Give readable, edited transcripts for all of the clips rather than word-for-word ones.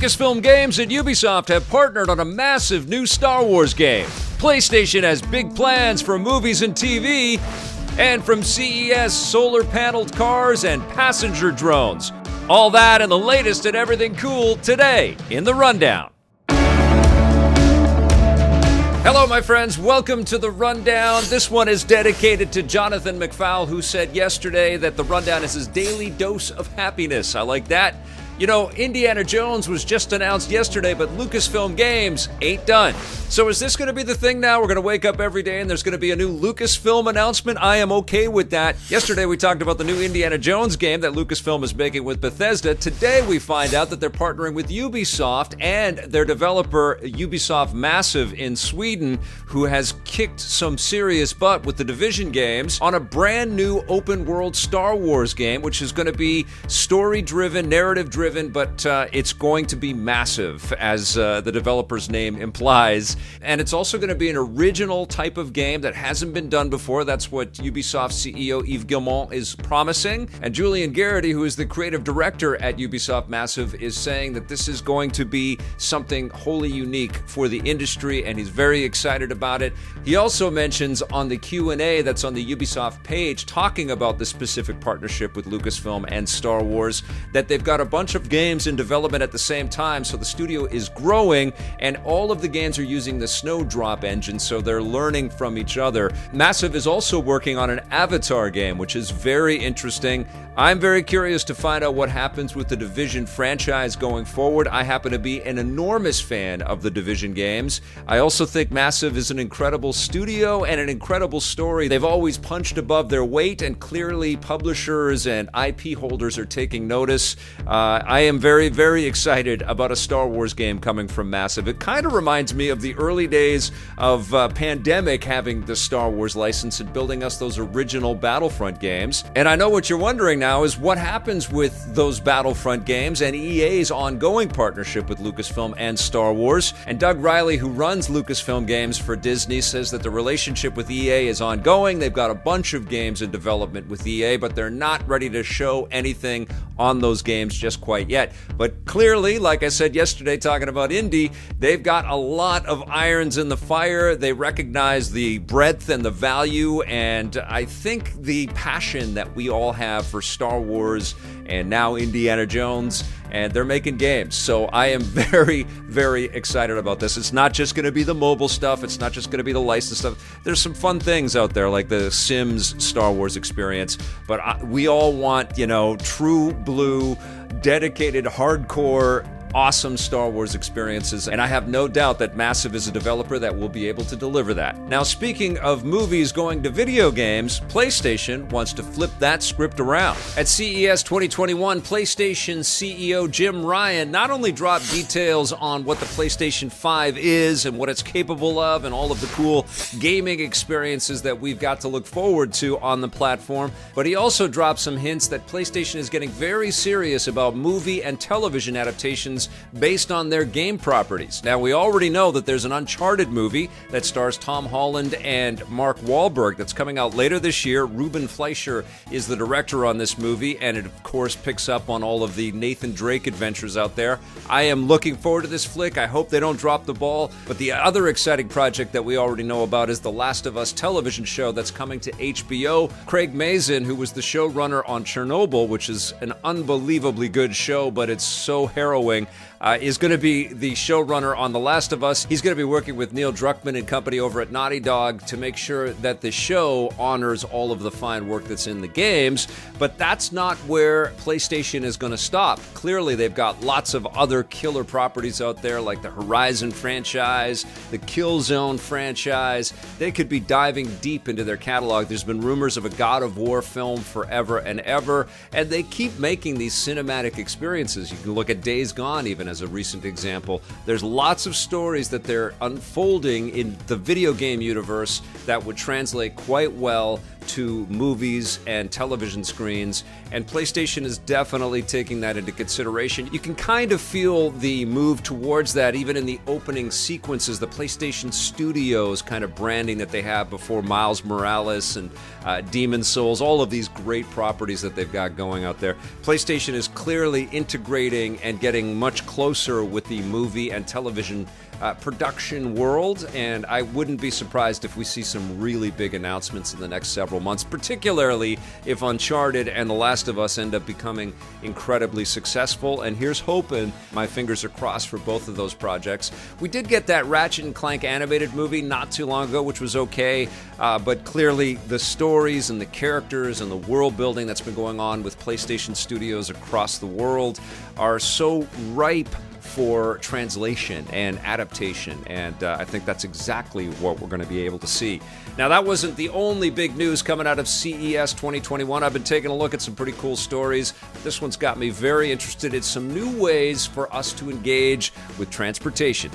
Lucasfilm Games and Ubisoft have partnered on a massive new Star Wars game. PlayStation has big plans for movies and TV, and from CES, solar-paneled cars and passenger drones. All that and the latest and everything cool today in The Rundown. Hello, my friends. Welcome to The Rundown. This one is dedicated to Jonathan McFowle, who said yesterday that The Rundown is his daily dose of happiness. I like that. You know, Indiana Jones was just announced yesterday, but Lucasfilm Games ain't done. So is this going to be the thing now? We're going to wake up every day and there's going to be a new Lucasfilm announcement? I am okay with that. Yesterday we talked about the new Indiana Jones game that Lucasfilm is making with Bethesda. Today we find out that they're partnering with Ubisoft and their developer Ubisoft Massive in Sweden, who has kicked some serious butt with the Division games, on a brand new open world Star Wars game, which is going to be story-driven, narrative-driven, but it's going to be massive, as the developer's name implies. And it's also going to be an original type of game that hasn't been done before. That's what Ubisoft CEO Yves Guillemot is promising. And Julian Garrity, who is the creative director at Ubisoft Massive, is saying that this is going to be something wholly unique for the industry, and he's very excited about it. He also mentions on the Q&A that's on the Ubisoft page, talking about the specific partnership with Lucasfilm and Star Wars, that they've got a bunch of games in development at the same time, so the studio is growing, and all of the games are using the Snowdrop engine, so they're learning from each other. Massive is also working on an Avatar game, which is very interesting. I'm very curious to find out what happens with the Division franchise going forward. I happen to be an enormous fan of the Division games. I also think Massive is an incredible studio and an incredible story. They've always punched above their weight, and clearly publishers and IP holders are taking notice. I am very, very excited about a Star Wars game coming from Massive. It kind of reminds me of the early days of Pandemic having the Star Wars license and building us those original Battlefront games. And I know what you're wondering now is what happens with those Battlefront games and EA's ongoing partnership with Lucasfilm and Star Wars. And Doug Riley, who runs Lucasfilm Games for Disney, says that the relationship with EA is ongoing. They've got a bunch of games in development with EA, but they're not ready to show anything on those games just quite yet. But clearly, like I said yesterday talking about Indy, they've got a lot of irons in the fire. They recognize the breadth and the value, and I think the passion that we all have for Star Wars and now Indiana Jones, and they're making games. So I am very, very excited about this. It's not just going to be the mobile stuff. It's not just going to be the licensed stuff. There's some fun things out there like the Sims Star Wars experience, but we all want, true blue, dedicated, hardcore, awesome Star Wars experiences, and I have no doubt that Massive is a developer that will be able to deliver that. Now, speaking of movies going to video games, PlayStation wants to flip that script around. At CES 2021, PlayStation CEO Jim Ryan not only dropped details on what the PlayStation 5 is and what it's capable of and all of the cool gaming experiences that we've got to look forward to on the platform, but he also dropped some hints that PlayStation is getting very serious about movie and television adaptations based on their game properties. Now, we already know that there's an Uncharted movie that stars Tom Holland and Mark Wahlberg that's coming out later this year. Ruben Fleischer is the director on this movie, and it, of course, picks up on all of the Nathan Drake adventures out there. I am looking forward to this flick. I hope they don't drop the ball. But the other exciting project that we already know about is the Last of Us television show that's coming to HBO. Craig Mazin, who was the showrunner on Chernobyl, which is an unbelievably good show, but it's so harrowing, is going to be the showrunner on The Last of Us. He's going to be working with Neil Druckmann and company over at Naughty Dog to make sure that the show honors all of the fine work that's in the games. But that's not where PlayStation is going to stop. Clearly, they've got lots of other killer properties out there, like the Horizon franchise, the Killzone franchise. They could be diving deep into their catalog. There's been rumors of a God of War film forever and ever, and they keep making these cinematic experiences. You can look at Days Gone even as a recent example. There's lots of stories that they're unfolding in the video game universe that would translate quite well to movies and television screens, and PlayStation is definitely taking that into consideration. You can kind of feel the move towards that even in the opening sequences, the PlayStation Studios kind of branding that they have before Miles Morales and Demon's Souls, all of these great properties that they've got going out there. PlayStation is clearly integrating and getting much closer with the movie and television production world, and I wouldn't be surprised if we see some really big announcements in the next several months, particularly if Uncharted and The Last of Us end up becoming incredibly successful, and here's hoping. My fingers are crossed for both of those projects. We did get that Ratchet & Clank animated movie not too long ago, which was okay, but clearly the stories and the characters and the world building that's been going on with PlayStation Studios across the world are so ripe for translation and adaptation, and I think that's exactly what we're going to be able to see. Now, that wasn't the only big news coming out of CES 2021. I've been taking a look at some pretty cool stories. This one's got me very interested in some new ways for us to engage with transportation.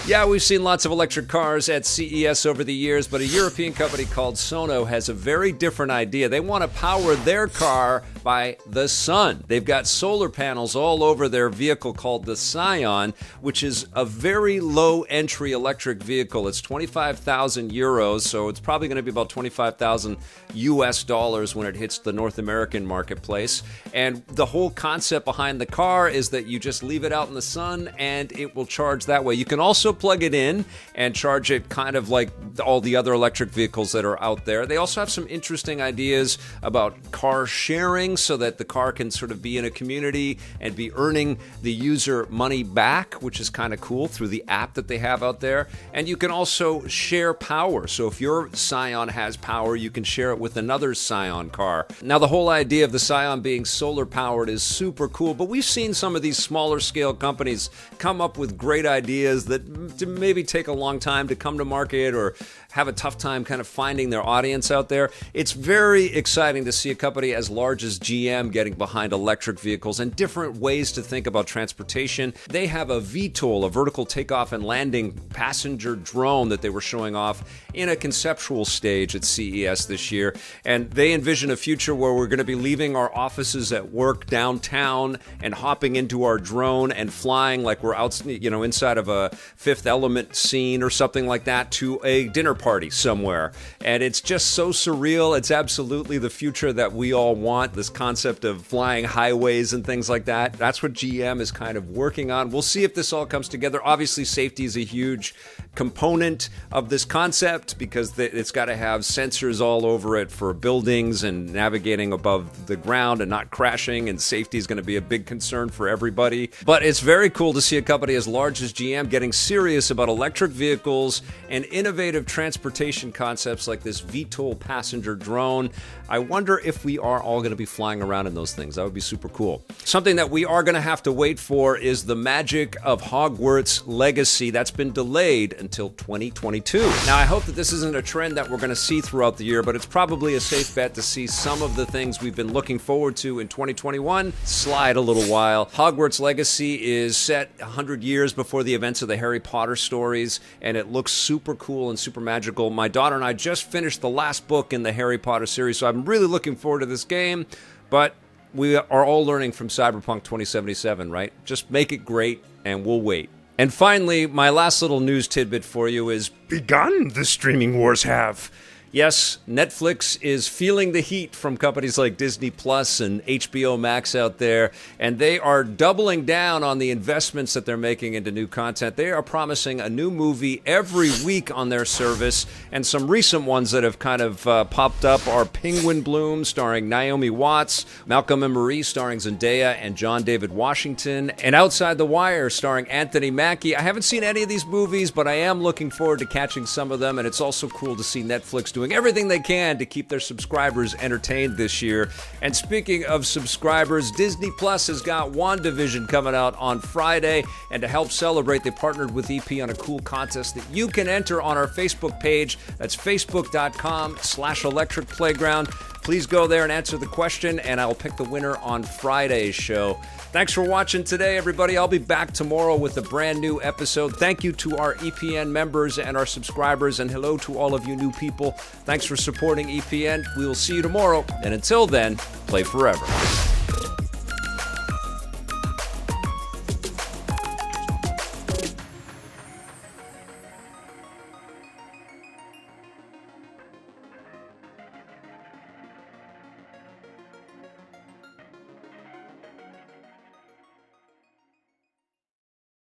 Yeah, we've seen lots of electric cars at CES over the years, but a European company called Sono has a very different idea. They want to power their car by the sun. They've got solar panels all over their vehicle called the Scion, which is a very low entry electric vehicle. It's 25,000 euros, so it's probably going to be about 25,000 US dollars when it hits the North American marketplace. And the whole concept behind the car is that you just leave it out in the sun and it will charge that way. You can also plug it in and charge it kind of like all the other electric vehicles that are out there. They also have some interesting ideas about car sharing so that the car can sort of be in a community and be earning the user money back, which is kind of cool through the app that they have out there. And you can also share power. So if your Scion has power, you can share it with another Scion car. Now, the whole idea of the Scion being solar powered is super cool, but we've seen some of these smaller scale companies come up with great ideas that maybe take a long time to come to market or have a tough time kind of finding their audience out there. It's very exciting to see a company as large as GM getting behind electric vehicles and different ways to think about transportation. They have a VTOL, a vertical takeoff and landing passenger drone that they were showing off in a conceptual stage at CES this year. And they envision a future where we're going to be leaving our offices at work downtown and hopping into our drone and flying like we're out, inside of a Fifth Element scene or something like that to a dinner party somewhere. And it's just so surreal. It's absolutely the future that we all want, this concept of flying highways and things like that. That's what GM is kind of working on. We'll see if this all comes together. Obviously, safety is a huge component of this concept because it's got to have sensors all over it for buildings and navigating above the ground and not crashing, and safety is going to be a big concern for everybody. But it's very cool to see a company as large as GM getting serious about electric vehicles and innovative transportation concepts like this VTOL passenger drone. I wonder if we are all going to be flying around in those things. That would be super cool. Something that we are going to have to wait for is the magic of Hogwarts Legacy. That's been delayed until 2022. Now, I hope that this isn't a trend that we're going to see throughout the year, but it's probably a safe bet to see some of the things we've been looking forward to in 2021 slide a little while. Hogwarts Legacy is set 100 years before the events of the Harry Potter stories, and it looks super cool and super magical. My daughter and I just finished the last book in the Harry Potter series, so I'm really looking forward to this game, but we are all learning from Cyberpunk 2077, right? Just make it great, and we'll wait. And finally, my last little news tidbit for you is begun the streaming wars have. Yes, Netflix is feeling the heat from companies like Disney Plus and HBO Max out there, and they are doubling down on the investments that they're making into new content. They are promising a new movie every week on their service, and some recent ones that have kind of popped up are Penguin Bloom starring Naomi Watts, Malcolm and Marie starring Zendaya and John David Washington, and Outside the Wire starring Anthony Mackie. I haven't seen any of these movies, but I am looking forward to catching some of them, and it's also cool to see Netflix doing everything they can to keep their subscribers entertained this year. And speaking of subscribers, Disney Plus has got WandaVision coming out on Friday, and to help celebrate, they partnered with EP on a cool contest that you can enter on our Facebook page. That's facebook.com/electricplayground. Please go there and answer the question, and I'll pick the winner on Friday's show. Thanks for watching today, everybody. I'll be back tomorrow with a brand new episode. Thank you to our EPN members and our subscribers, and hello to all of you new people. Thanks for supporting EPN. We will see you tomorrow, and until then, play forever.